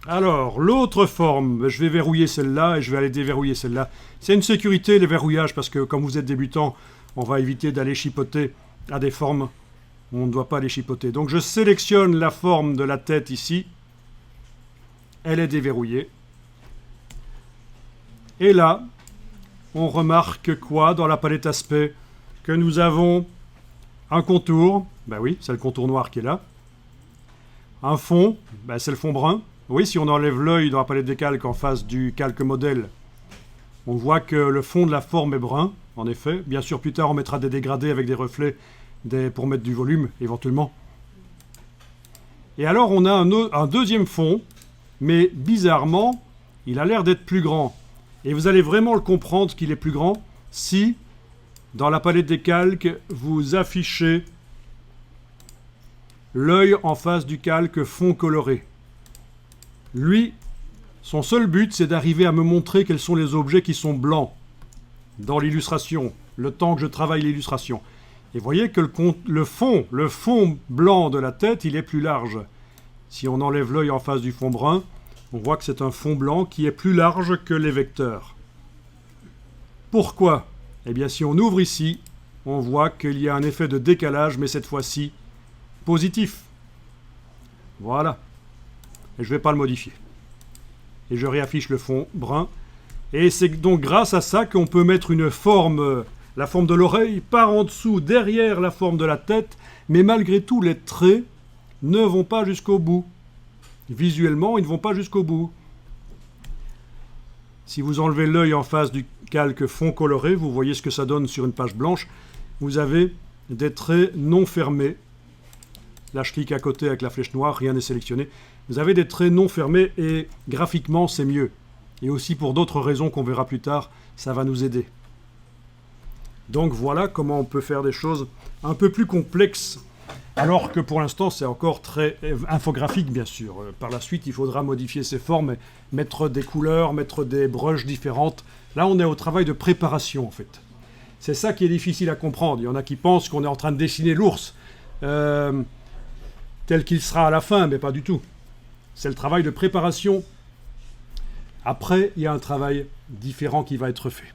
Alors, l'autre forme, je vais verrouiller celle-là et je vais aller déverrouiller celle-là. C'est une sécurité, les verrouillages, parce que comme vous êtes débutant, on va éviter d'aller chipoter à des formes où on ne doit pas les chipoter. Donc je sélectionne la forme de la tête ici. Elle est déverrouillée. Et là, on remarque quoi dans la palette aspect? Que nous avons un contour, ben oui, c'est le contour noir qui est là. Un fond, ben c'est le fond brun. Oui, si on enlève l'œil dans la palette des calques en face du calque modèle, on voit que le fond de la forme est brun, en effet. Bien sûr, plus tard, on mettra des dégradés avec des reflets pour mettre du volume, éventuellement. Et alors, on a un deuxième fond, mais bizarrement, il a l'air d'être plus grand. Et vous allez vraiment le comprendre qu'il est plus grand si, dans la palette des calques, vous affichez l'œil en face du calque fond coloré. Lui, son seul but, c'est d'arriver à me montrer quels sont les objets qui sont blancs dans l'illustration, le temps que je travaille l'illustration. Et vous voyez que le fond blanc de la tête, il est plus large. Si on enlève l'œil en face du fond brun, on voit que c'est un fond blanc qui est plus large que les vecteurs. Pourquoi? Eh bien, si on ouvre ici, on voit qu'il y a un effet de décalage, mais cette fois-ci, positif. Voilà. Et je ne vais pas le modifier. Et je réaffiche le fond brun. Et c'est donc grâce à ça qu'on peut mettre une forme, la forme de l'oreille, par en dessous, derrière la forme de la tête, mais malgré tout, les traits ne vont pas jusqu'au bout. Visuellement, ils ne vont pas jusqu'au bout. Si vous enlevez l'œil en face du calque fond coloré, vous voyez ce que ça donne sur une page blanche. Vous avez des traits non fermés. Là, je clique à côté avec la flèche noire, rien n'est sélectionné. Vous avez des traits non fermés et graphiquement, c'est mieux. Et aussi pour d'autres raisons qu'on verra plus tard, ça va nous aider. Donc voilà comment on peut faire des choses un peu plus complexes, alors que pour l'instant, c'est encore très infographique, bien sûr. Par la suite, il faudra modifier ces formes, mettre des couleurs, mettre des brushes différentes. Là, on est au travail de préparation, en fait. C'est ça qui est difficile à comprendre. Il y en a qui pensent qu'on est en train de dessiner l'ours tel qu'il sera à la fin, mais pas du tout. C'est le travail de préparation. Après, il y a un travail différent qui va être fait.